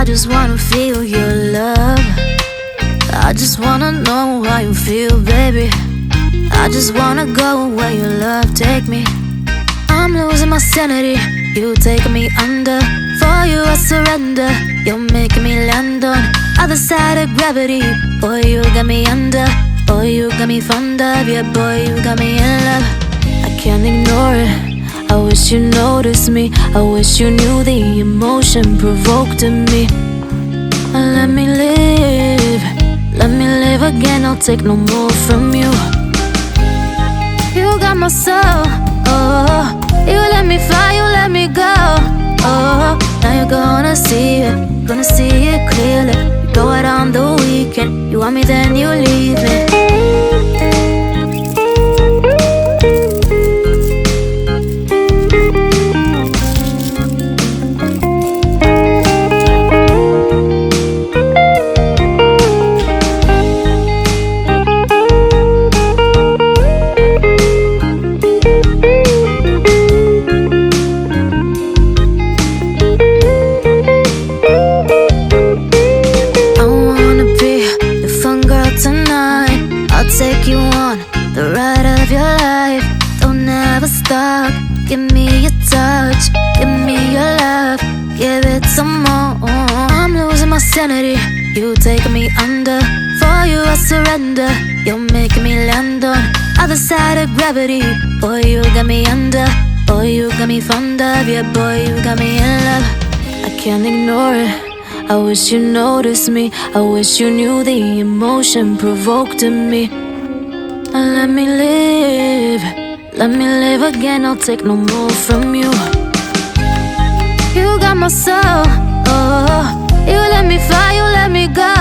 I just wanna feel your love. I just wanna know how you feel, baby. I just wanna go where your love take me. I'm losing my sanity, you taking me under. For you I surrender, you're making me land on other side of gravity. Boy, you got me under. Boy, you got me fond of. Yeah, boy, you got me in love. I can't ignore it. I wish you noticed me. I wish you knew the emotion provoked in me. Let me live. Let me live again. I'll take no more from you. You got my soul. Oh, you let me fly. You let me go. Oh, now you're gonna see it. Gonna see it clearly. You go out on the weekend. You want me, then you leave me. Take you on the ride of your life. Don't ever stop. Give me your touch. Give me your love. Give it some more. I'm losing my sanity. You taking me under. For you I surrender. You're making me land on other side of gravity. Boy, you got me under. Boy, you got me fond of. Yeah, boy, you got me in love. I can't ignore it. I wish you noticed me. I wish you knew the emotion provoked in me. Let me live. Let me live again. I'll take no more from you. You got my soul. Oh, you let me fly. You let me go.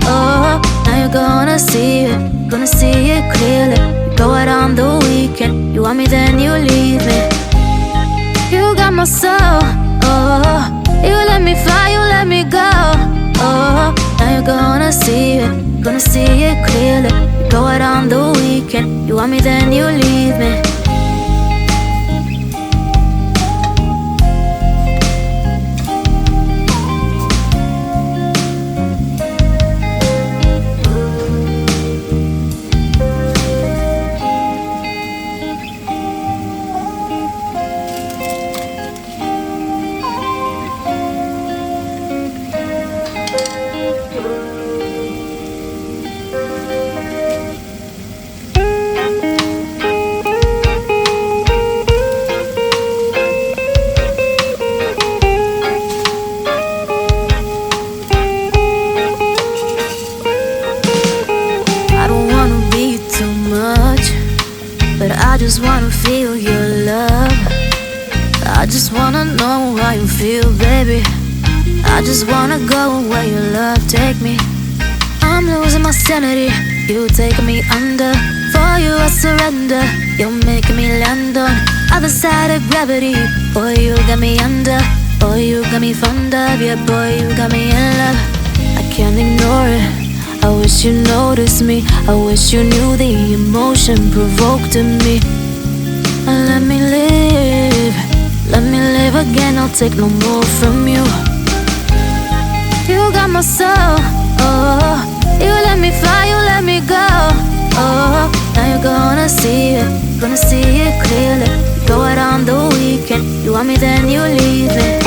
Oh, now you're gonna see it. Gonna see it clearly. You go out on the weekend. You want me, then you leave me. You got my soul. Oh, you let me fly, you let me go. Oh, now you're gonna see it. Gonna see it clearly. You go out on the weekend. You want me, then you leave me. I just wanna feel your love. I just wanna know how you feel, baby. I just wanna go where your love take me. I'm losing my sanity, you taking me under. For you I surrender, you're making me land on other side of gravity. Boy, you got me under. Boy, you got me fond of. Yeah, boy, you got me in love. I can't ignore it. I wish you noticed me. I wish you knew the emotion provoked in me. Let me live. Let me live again. I'll take no more from you. You got my soul. Oh, you let me fly. You let me go. Oh, now you're gonna see it. Gonna see it clearly. You go out on the weekend. You want me, then you leave me.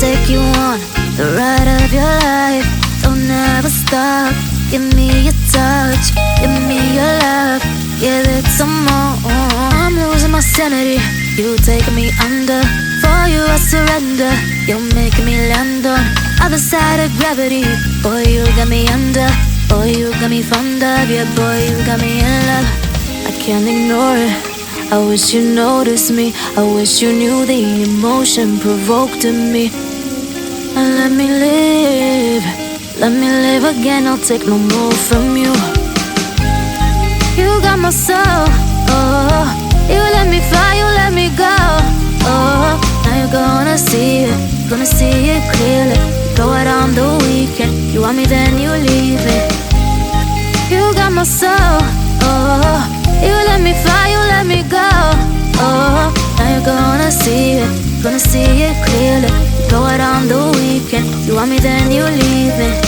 Take you on the ride of your life. Don't ever stop. Give me your touch. Give me your love. Give it some more. I'm losing my sanity. You taking me under. For you I surrender. You're making me land on other side of gravity. Boy, you got me under. Boy, you got me fond of. Yeah, boy, you got me in love. I can't ignore it. I wish you noticed me. I wish you knew the emotion provoked in me. Let me live, let me live again. I'll take no more from you. You got my soul, oh. You let me fly, you let me go, oh. Now you're gonna see it clearly. Go out on the weekend, you want me then you leave me. You got my soul, oh. You let me fly, you let me go, oh. Now you're gonna see it clearly. Go out on the weekend, you want me then you leave me.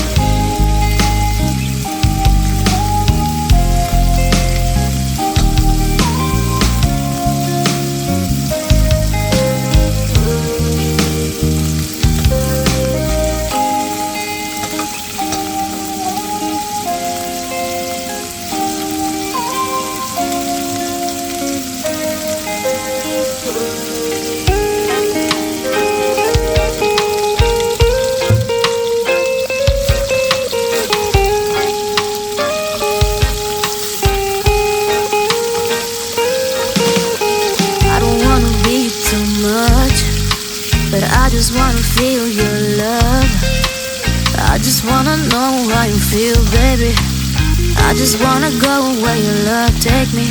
I just wanna feel your love. I just wanna know how you feel, baby. I just wanna go where your love take me.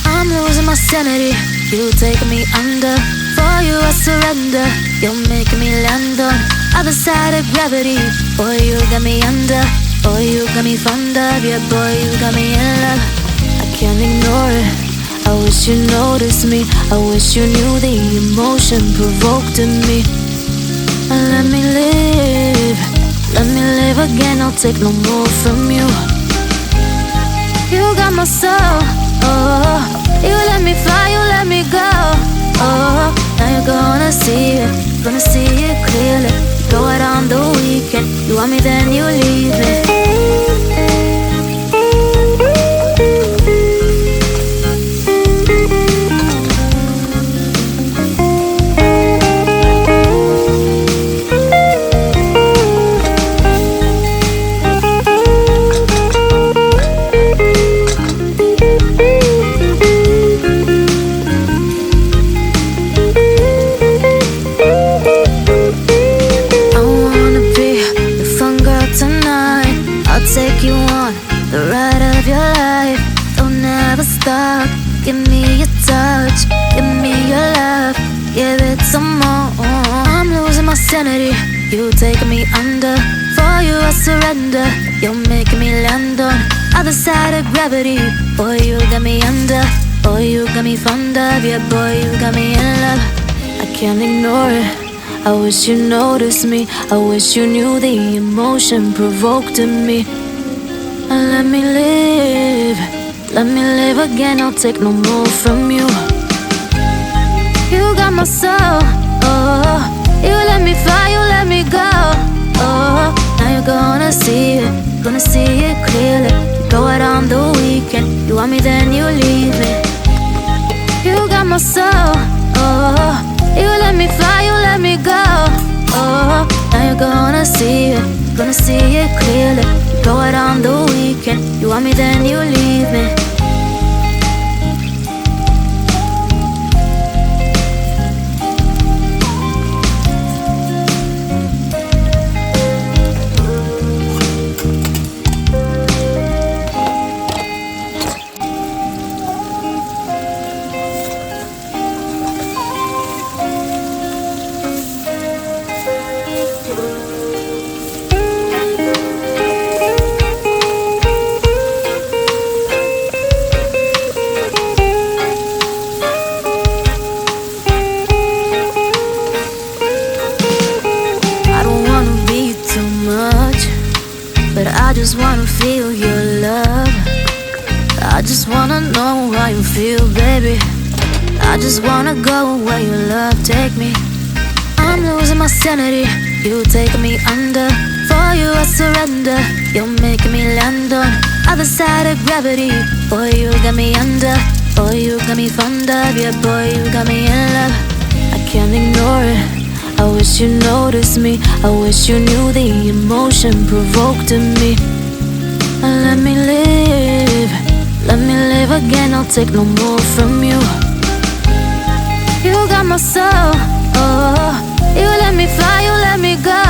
I'm losing my sanity, you taking me under. For you I surrender, you're making me land on other side of gravity. Boy, you got me under. Boy, you got me fond of. Yeah, boy, you got me in love. I can't ignore it. I wish you noticed me. I wish you knew the emotion provoked in me. Let me live again. I'll take no more from you. You got my soul, oh. You let me fly, you let me go, oh. Now you're gonna see it clearly. Go out on the weekend, you want me then you leave me. Take you on the ride of your life. Don't ever stop. Give me your touch, give me your love, give it some more. I'm losing my sanity, you taking me under. For you I surrender, you're making me land on other side of gravity. Boy, you got me under. Boy, you got me fond of. Yeah, boy, you got me in love. I can't ignore it. I wish you noticed me. I wish you knew the emotion provoked in me. Let me live again. I'll take no more from you. You got my soul, oh. You let me fly, you let me go, oh. Now you're gonna see it clearly. Go out on the weekend, you want me then you leave me. You got my soul, oh. You let me fly, you let me go, oh. Now you're gonna see it clearly. Go out on the weekend, you want me then you leave me. I just wanna feel your love. I just wanna know how you feel, baby. I just wanna go where your love take me. I'm losing my sanity, you taking me under. For you I surrender, you're making me land on other side of gravity. Boy, you got me under. Boy, you got me fond of. Yeah, boy, you got me in love. I can't ignore it. I wish you noticed me. I wish you knew the emotion provoked in me. Let me live again. I'll take no more from you. You got my soul, oh. You let me fly, you let me go,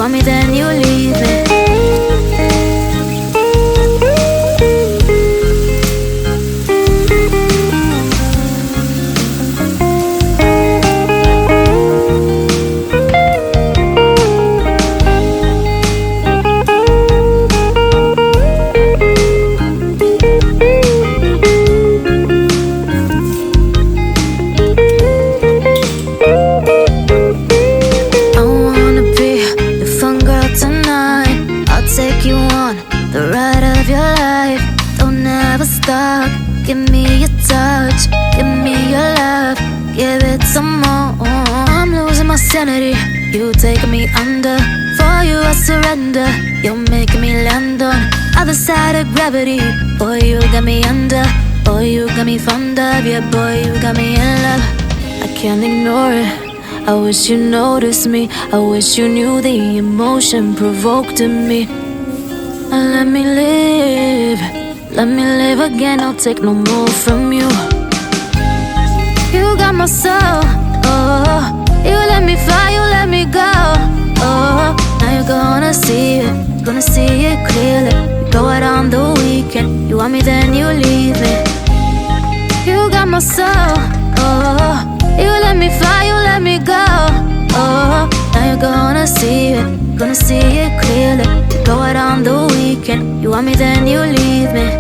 want me, then you leave me. Take you on the ride of your life. Don't ever stop. Give me your touch, give me your love, give it some more. I'm losing my sanity. You taking me under. For you I surrender. You're making me land on other side of gravity. Boy, you got me under. Boy, you got me fond of. Yeah, boy, you got me in love. I can't ignore it. I wish you noticed me. I wish you knew the emotion provoked in me. Let me live again. I'll take no more from you. You got my soul, oh. You let me fly, you let me go, oh. Now you're gonna see it clearly. You go out on the weekend. You want me, then you leave me. You got my soul, oh. You let me fly, you let me go, oh. Now you're gonna see it clearly. You go out on the weekend. You want me, then you leave me.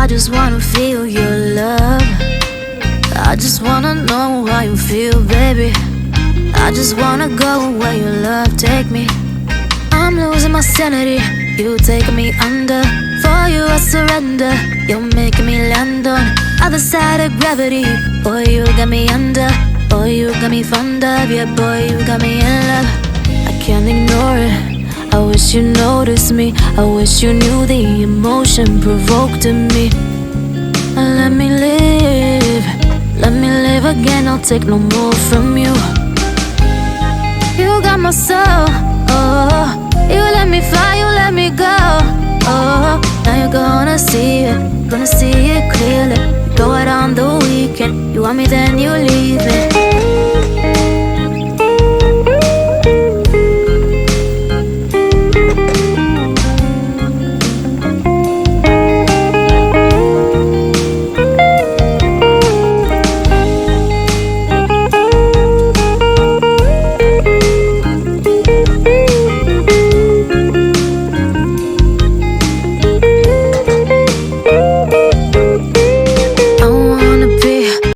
I just wanna feel your love. I just wanna know how you feel, baby. I just wanna go where your love take me. I'm losing my sanity. You taking me under. For you I surrender. You're making me land on other side of gravity. Boy, you got me under. Boy, you got me fond of. Yeah, boy, you got me in love. I can't ignore it. I wish you noticed me. I wish you knew the emotion provoked in me. Let me live again. I'll take no more from you. You got my soul, oh. You let me fly, you let me go, oh. Now you're gonna see it clearly. You go out on the weekend. You want me, then you leave